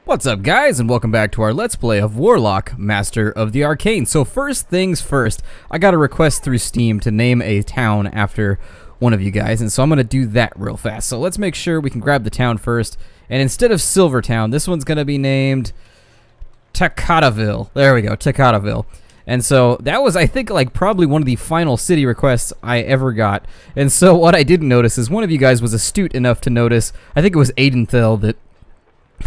What's up, guys, and welcome back to our Let's Play of Warlock, Master of the Arcane. So first things first, I got a request through Steam to name a town after one of you guys, and so I'm going to do that real fast. So let's make sure we can grab the town first, and instead of Silvertown, this one's going to be named Takataville. There we go, Takataville. And so that was, I think, like probably one of the final city requests I ever got. And so what I didn't notice is one of you guys was astute enough to notice, I think it was Aidenthel, that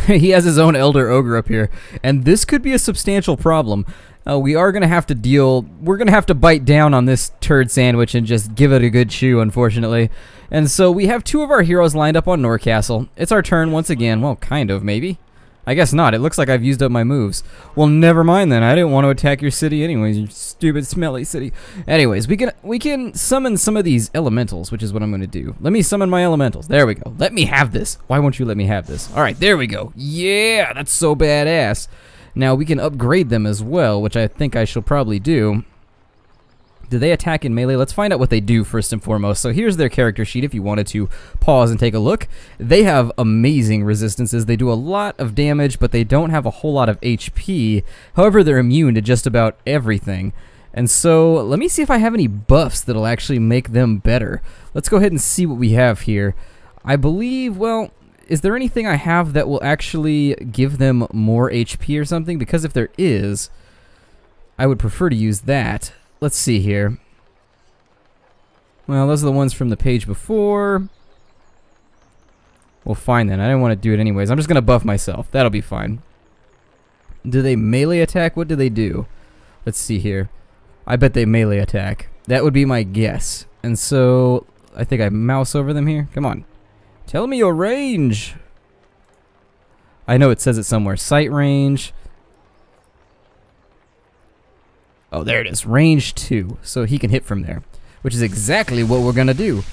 he has his own Elder Ogre up here, and this could be a substantial problem. We are going to have to we're going to have to bite down on this turd sandwich and just give it a good chew, unfortunately. And so we have two of our heroes lined up on Norcastle. It's our turn once again. Well, kind of, maybe. I guess not. It looks like I've used up my moves. Well, never mind then. I didn't want to attack your city anyways, you stupid, smelly city. Anyways, we can summon some of these elementals, which is what I'm going to do. Let me summon my elementals. There we go. Let me have this. Why won't you let me have this? All right, there we go. Yeah, that's so badass. Now, we can upgrade them as well, which I think I shall probably do. Do they attack in melee? Let's find out what they do first and foremost. So here's their character sheet if you wanted to pause and take a look. They have amazing resistances. They do a lot of damage, but they don't have a whole lot of HP. However, they're immune to just about everything. And so let me see if I have any buffs that'll actually make them better. Let's go ahead and see what we have here. I believe, well, is there anything I have that will actually give them more HP or something? Because if there is, I would prefer to use that. Let's see here. Well, those are the ones from the page before. Well, fine then. I didn't want to do it anyways. I'm just going to buff myself. That'll be fine. Do they melee attack? What do they do? Let's see here. I bet they melee attack. That would be my guess. And so, I think I mouse over them here. Come on. Tell me your range. I know it says it somewhere. Sight range. Oh, there it is. Range 2. So he can hit from there, which is exactly what we're going to do.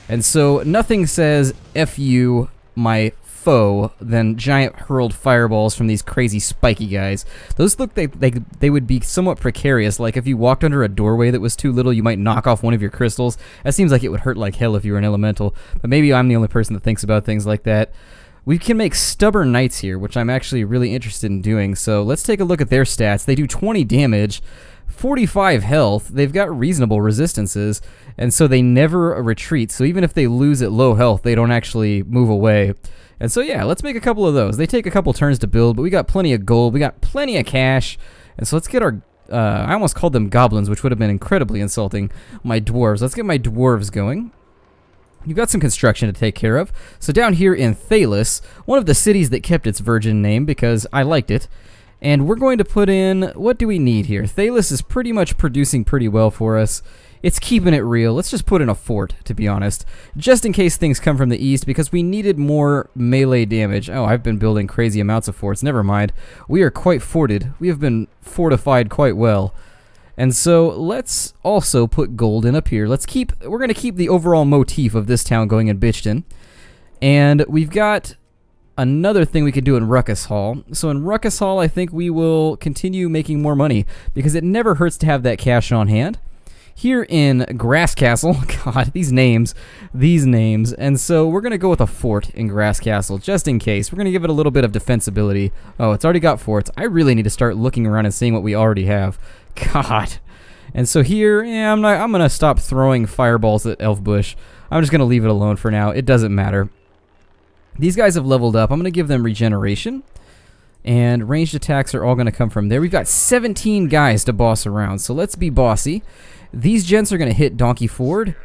And so nothing says F you, my foe, than giant hurled fireballs from these crazy spiky guys. Those look they would be somewhat precarious. Like if you walked under a doorway that was too little, you might knock off one of your crystals. That seems like it would hurt like hell if you were an elemental. But maybe I'm the only person that thinks about things like that. We can make stubborn knights here, which I'm actually really interested in doing. So let's take a look at their stats. They do 20 damage. 45 health, they've got reasonable resistances, and so they never retreat, so even if they lose at low health, they don't actually move away. And so yeah, let's make a couple of those. They take a couple turns to build, but we got plenty of gold, we got plenty of cash, and so let's get our, I almost called them goblins, which would have been incredibly insulting, my dwarves. Let's get my dwarves going. You've got some construction to take care of. So down here in Thalis, one of the cities that kept its virgin name because I liked it, and we're going to put in, what do we need here? Thalis is pretty much producing pretty well for us. It's keeping it real. Let's just put in a fort, to be honest, just in case things come from the east, because we needed more melee damage. Oh, I've been building crazy amounts of forts. Never mind. We are quite forted. We have been fortified quite well. And so let's also put gold in up here. We're going to keep the overall motif of this town going in Bitchton. And we've got another thing we could do in Ruckus Hall. So in Ruckus Hall, I think we will continue making more money because it never hurts to have that cash on hand. Here in Grass Castle, God, these names, and so we're going to go with a fort in Grass Castle just in case. We're going to give it a little bit of defensibility. Oh, it's already got forts. I really need to start looking around and seeing what we already have. God. And so here, yeah, I'm going to stop throwing fireballs at Elfbush. I'm just going to leave it alone for now. It doesn't matter. These guys have leveled up. I'm going to give them regeneration. And ranged attacks are all going to come from there. We've got 17 guys to boss around, so let's be bossy. These gents are going to hit Donkey Ford.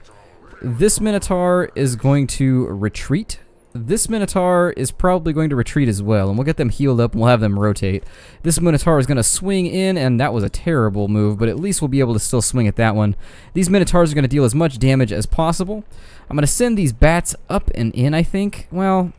This Minotaur is going to retreat. This Minotaur is probably going to retreat as well, and we'll get them healed up and we'll have them rotate. This Minotaur is going to swing in, and that was a terrible move, but at least we'll be able to still swing at that one. These Minotaurs are going to deal as much damage as possible. I'm going to send these bats up and in, I think. Well,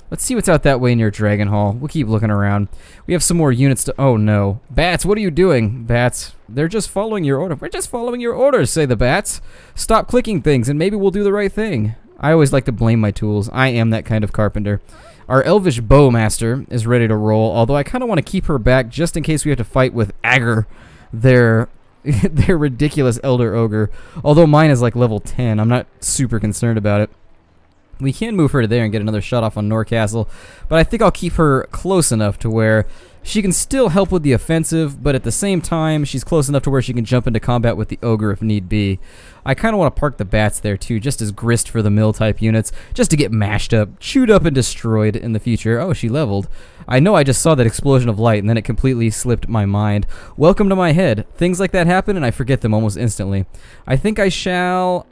let's see what's out that way near Dragon Hall. We'll keep looking around. We have some more units to... Oh, no. Bats, what are you doing? Bats, they're just following your order. We're just following your orders, say the bats. Stop clicking things, and maybe we'll do the right thing. I always like to blame my tools. I am that kind of carpenter. Our Elvish Bowmaster is ready to roll, although I kind of want to keep her back just in case we have to fight with Agar, their ridiculous Elder Ogre. Although mine is like level 10, I'm not super concerned about it. We can move her to there and get another shot off on Norcastle, but I think I'll keep her close enough to where she can still help with the offensive, but at the same time, she's close enough to where she can jump into combat with the Ogre if need be. I kind of want to park the bats there too, just as grist for the mill type units, just to get mashed up, chewed up, and destroyed in the future. Oh, she leveled. I know I just saw that explosion of light, and then it completely slipped my mind. Welcome to my head. Things like that happen, and I forget them almost instantly. I think I shall...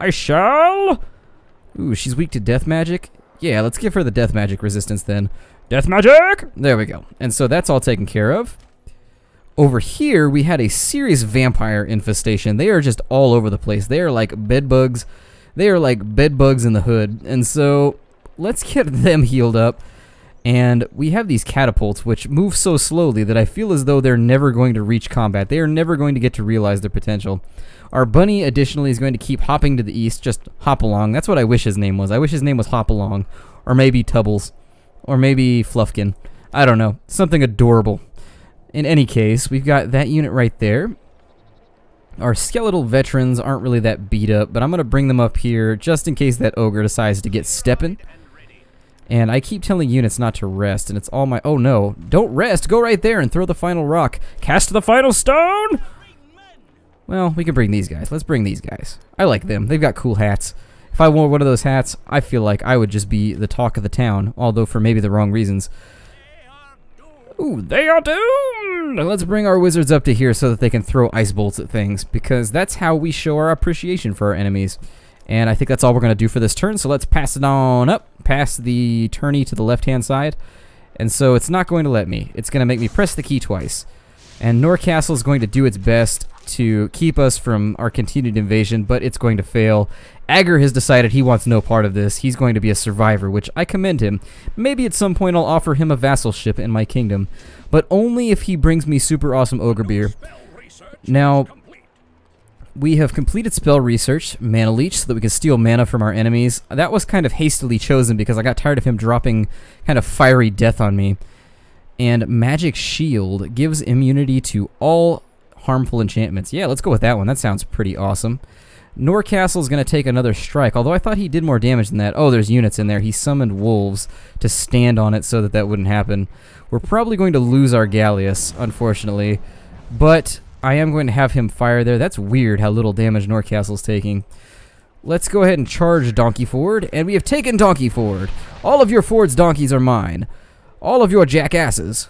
Ooh, she's weak to death magic? Yeah, let's give her the death magic resistance then. Death magic! There we go. And so that's all taken care of. Over here, we had a serious vampire infestation. They are just all over the place. They are like bed bugs. They are like bed bugs in the hood. And so let's get them healed up. And we have these catapults, which move so slowly that I feel as though they're never going to reach combat. They are never going to get to realize their potential. Our bunny, additionally, is going to keep hopping to the east, just hop along. That's what I wish his name was. I wish his name was Hop Along. Or maybe Tubbles. Or maybe Fluffkin. I don't know. Something adorable. In any case, we've got that unit right there. Our skeletal veterans aren't really that beat up, but I'm going to bring them up here just in case that ogre decides to get stepping. And I keep telling units not to rest, and it's all my... Oh no, don't rest! Go right there and throw the final rock! Cast the final stone! Well, we can bring these guys. Let's bring these guys. I like them. They've got cool hats. If I wore one of those hats, I feel like I would just be the talk of the town, although for maybe the wrong reasons. Ooh, they are doomed! Let's bring our wizards up to here so that they can throw ice bolts at things, because that's how we show our appreciation for our enemies. And I think that's all we're going to do for this turn, so let's pass it on up, past the tourney to the left-hand side. And so it's not going to let me. It's going to make me press the key twice. And Norcastle is going to do its best to keep us from our continued invasion, but it's going to fail. Agger has decided he wants no part of this. He's going to be a survivor, which I commend him. Maybe at some point I'll offer him a vassalship in my kingdom, but only if he brings me super awesome ogre beer. Now, we have completed spell research, mana leech, so that we can steal mana from our enemies. That was kind of hastily chosen because I got tired of him dropping kind of fiery death on me. And magic shield gives immunity to all harmful enchantments. Yeah, let's go with that one. That sounds pretty awesome. Norcastle's going to take another strike, although I thought he did more damage than that. Oh, there's units in there. He summoned wolves to stand on it so that that wouldn't happen. We're probably going to lose our Gallius, unfortunately, but I am going to have him fire there. That's weird how little damage Norcastle's taking. Let's go ahead and charge Donkey Ford, and we have taken Donkey Ford. All of your Ford's donkeys are mine. All of your jackasses.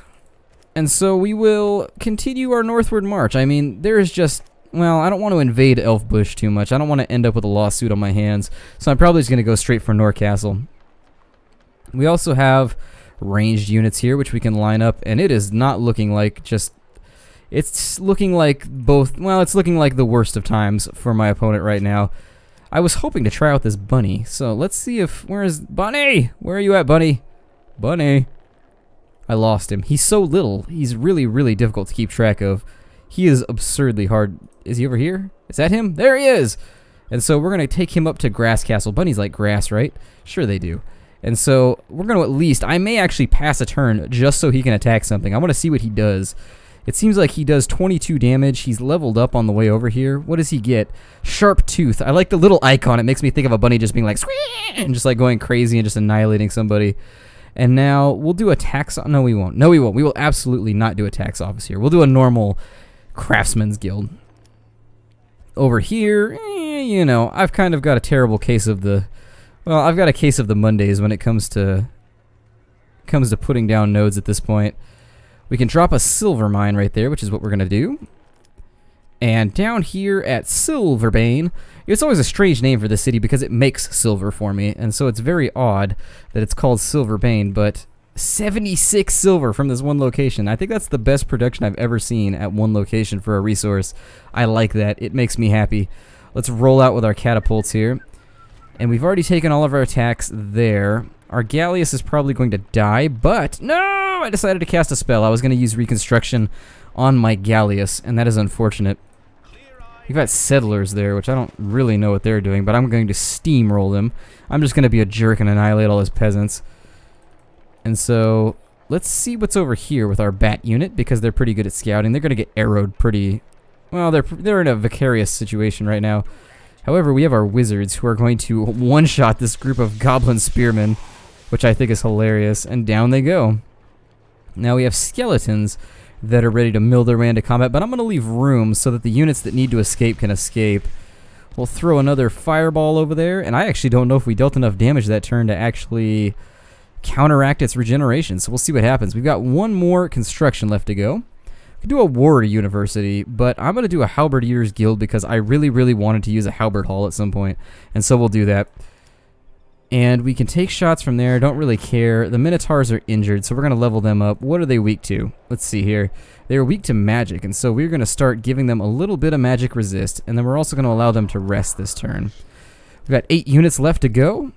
And so we will continue our northward march. I mean, there is just... Well, I don't want to invade Elfbush too much. I don't want to end up with a lawsuit on my hands. So I'm probably just going to go straight for Norcastle. We also have ranged units here, which we can line up. And it is not looking like just... It's looking like both... Well, it's looking like the worst of times for my opponent right now. I was hoping to try out this bunny. So let's see if... Where is... Bunny! Where are you at, bunny? Bunny! I lost him. He's so little. He's really, really difficult to keep track of. He is absurdly hard. Is he over here? Is that him? There he is! And so we're going to take him up to Grass Castle. Bunnies like grass, right? Sure they do. And so we're going to at least... I may actually pass a turn just so he can attack something. I want to see what he does. It seems like he does 22 damage. He's leveled up on the way over here. What does he get? Sharp Tooth. I like the little icon. It makes me think of a bunny just being like... and just like going crazy and just annihilating somebody. And now we'll do a tax... No, we won't. No, we won't. We will absolutely not do a tax office here. We'll do a normal craftsman's guild. Over here, you know, I've kind of got a terrible case of the... Well, I've got a case of the Mondays when it comes to putting down nodes at this point. We can drop a silver mine right there, which is what we're going to do. And down here at Silverbane, it's always a strange name for the city because it makes silver for me, and so it's very odd that it's called Silverbane, but 76 silver from this one location. I think that's the best production I've ever seen at one location for a resource. I like that. It makes me happy. Let's roll out with our catapults here. And we've already taken all of our attacks there. Our Gallius is probably going to die, but no! I decided to cast a spell. I was going to use Reconstruction on my Gallius, and that is unfortunate. We've got settlers there, which I don't really know what they're doing, but I'm going to steamroll them. I'm just going to be a jerk and annihilate all those peasants. And so, let's see what's over here with our bat unit, because they're pretty good at scouting. They're going to get arrowed pretty... Well, they're in a vicarious situation right now. However, we have our wizards who are going to one-shot this group of goblin spearmen, which I think is hilarious, and down they go. Now we have skeletons that are ready to mill their way into combat, but I'm going to leave room so that the units that need to escape can escape. We'll throw another fireball over there, and I actually don't know if we dealt enough damage that turn to actually counteract its regeneration, so we'll see what happens. We've got one more construction left to go. We could do a warrior university, but I'm going to do a halberdiers guild because I really, really wanted to use a halberd hall at some point, and so we'll do that. And we can take shots from there, don't really care. The Minotaurs are injured, so we're going to level them up. What are they weak to? Let's see here. They're weak to magic, and so we're going to start giving them a little bit of magic resist, and then we're also going to allow them to rest this turn. We've got 8 units left to go,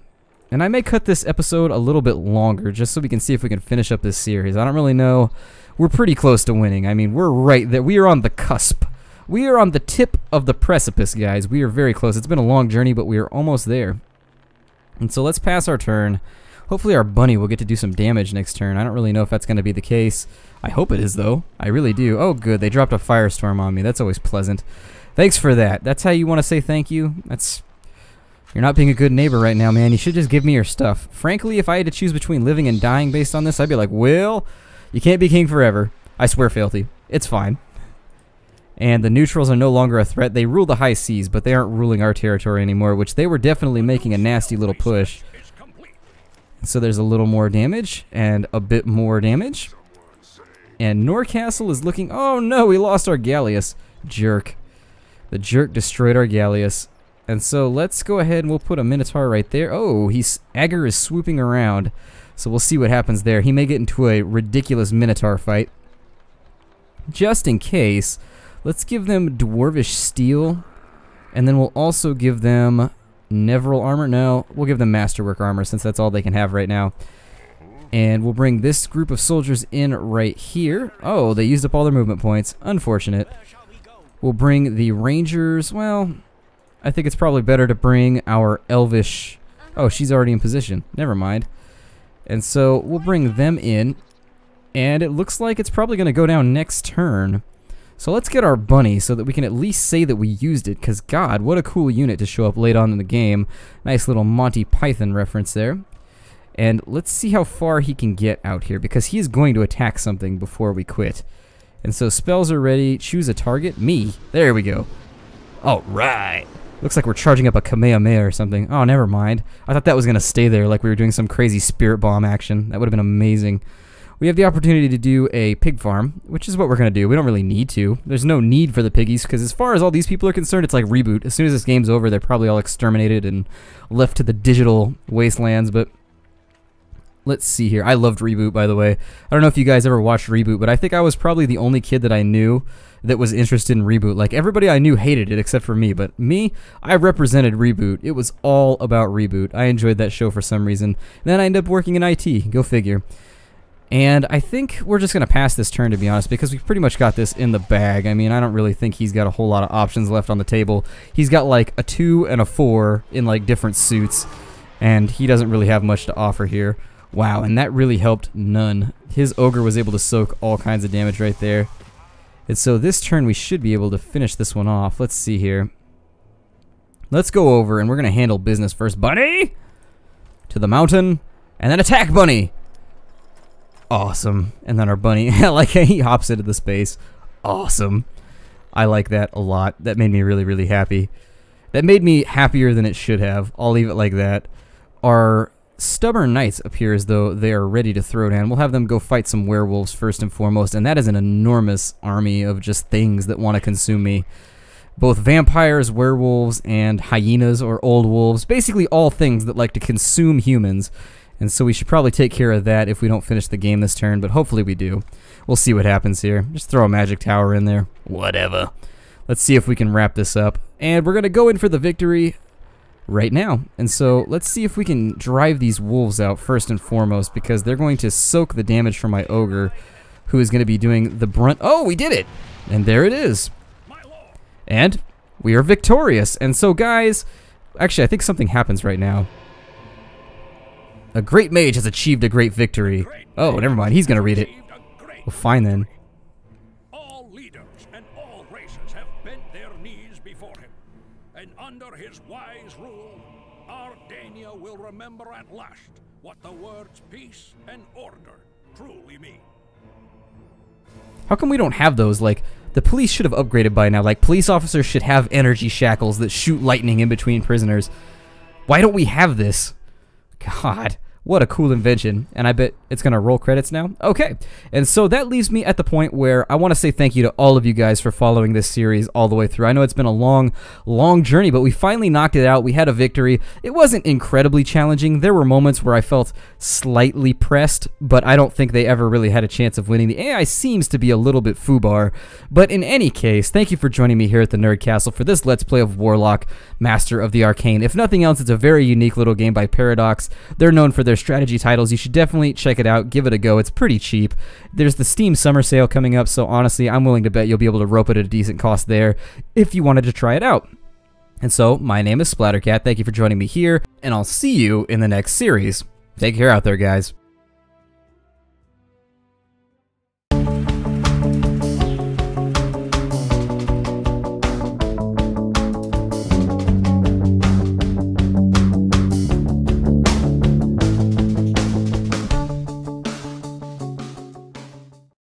and I may cut this episode a little bit longer just so we can see if we can finish up this series. I don't really know. We're pretty close to winning. I mean, we're right there. We are on the cusp. We are on the tip of the precipice, guys. We are very close. It's been a long journey, but we are almost there. And so let's pass our turn. Hopefully our bunny will get to do some damage next turn. I don't really know if that's going to be the case. I hope it is, though. I really do. Oh, good. They dropped a firestorm on me. That's always pleasant. Thanks for that. That's how you want to say thank you? You're not being a good neighbor right now, man. You should just give me your stuff. Frankly, if I had to choose between living and dying based on this, I'd be like, well, you can't be king forever. I swear, fealty. It's fine. And the neutrals are no longer a threat. They rule the high seas, but they aren't ruling our territory anymore, which they were definitely making a nasty little push. So there's a little more damage, and a bit more damage. And Norcastle is looking... Oh no, we lost our Galleus. Jerk. The jerk destroyed our Galleus. And so let's go ahead and we'll put a Minotaur right there. Oh, Agger is swooping around. So we'll see what happens there. He may get into a ridiculous Minotaur fight. Just in case... Let's give them Dwarvish Steel, and then we'll also give them Nevril Armor. No, we'll give them Masterwork Armor since that's all they can have right now. And we'll bring this group of soldiers in right here. Oh, they used up all their movement points. Unfortunate. We'll bring the Rangers. Well, I think it's probably better to bring our Elvish... Oh, she's already in position. Never mind. And so we'll bring them in, and it looks like it's probably going to go down next turn. So let's get our bunny so that we can at least say that we used it, because God, what a cool unit to show up late on in the game. Nice little Monty Python reference there. And let's see how far he can get out here, because he is going to attack something before we quit. And so spells are ready. Choose a target. Me. There we go. Alright. Looks like we're charging up a Kamehameha or something. Oh, never mind. I thought that was going to stay there like we were doing some crazy spirit bomb action. That would have been amazing. We have the opportunity to do a pig farm, which is what we're going to do. We don't really need to. There's no need for the piggies, because as far as all these people are concerned, it's like reboot. As soon as this game's over, they're probably all exterminated and left to the digital wastelands, but let's see here. I loved Reboot, by the way. I don't know if you guys ever watched Reboot, but I think I was probably the only kid that I knew that was interested in Reboot. Like, everybody I knew hated it except for me, but me, I represented Reboot. It was all about Reboot. I enjoyed that show for some reason. And then I ended up working in IT. Go figure. And I think we're just going to pass this turn, to be honest, because we've pretty much got this in the bag. I mean, I don't really think he's got a whole lot of options left on the table. He's got like a 2 and a 4 in like different suits, and he doesn't really have much to offer here. Wow, and that really helped none. His ogre was able to soak all kinds of damage right there. And so this turn we should be able to finish this one off. Let's see here. Let's go over, and we're going to handle business first. Bunny! To the mountain, and then attack, Bunny! Awesome. And then our bunny, like he hops into the space. Awesome. I like that a lot. That made me really, really happy. That made me happier than it should have. I'll leave it like that. Our stubborn knights appear as though they are ready to throw down. We'll have them go fight some werewolves first and foremost, and that is an enormous army of just things that want to consume me. Both vampires, werewolves, and hyenas or old wolves. Basically all things that like to consume humans. And so we should probably take care of that if we don't finish the game this turn, but hopefully we do. We'll see what happens here. Just throw a magic tower in there. Whatever. Let's see if we can wrap this up. And we're going to go in for the victory right now. And so let's see if we can drive these wolves out first and foremost, because they're going to soak the damage from my ogre, who is going to be doing the brunt. Oh, we did it! And there it is. And we are victorious. And so guys, actually I think something happens right now. A great mage has achieved a great victory. Oh, never mind. He's going to read it. Well, fine then. All leaders and all races have bent their knees before him, and under his remember at last what the words peace and order truly mean. How come we don't have those? Like, the police should have upgraded by now. Like, police officers should have energy shackles that shoot lightning in between prisoners. Why don't we have this? God. What a cool invention. And I bet it's going to roll credits now. Okay. And so that leaves me at the point where I want to say thank you to all of you guys for following this series all the way through. I know it's been a long, long journey, but we finally knocked it out. We had a victory. It wasn't incredibly challenging. There were moments where I felt slightly pressed, but I don't think they ever really had a chance of winning. The AI seems to be a little bit foobar. But in any case, thank you for joining me here at the Nerd Castle for this Let's Play of Warlock, Master of the Arcane. If nothing else, it's a very unique little game by Paradox. They're known for their strategy titles. You should definitely check it out, give it a go. It's pretty cheap. There's the Steam summer sale coming up, so honestly I'm willing to bet you'll be able to rope it at a decent cost there if you wanted to try it out. And so my name is Splattercat, thank you for joining me here, and I'll see you in the next series. Take care out there, guys.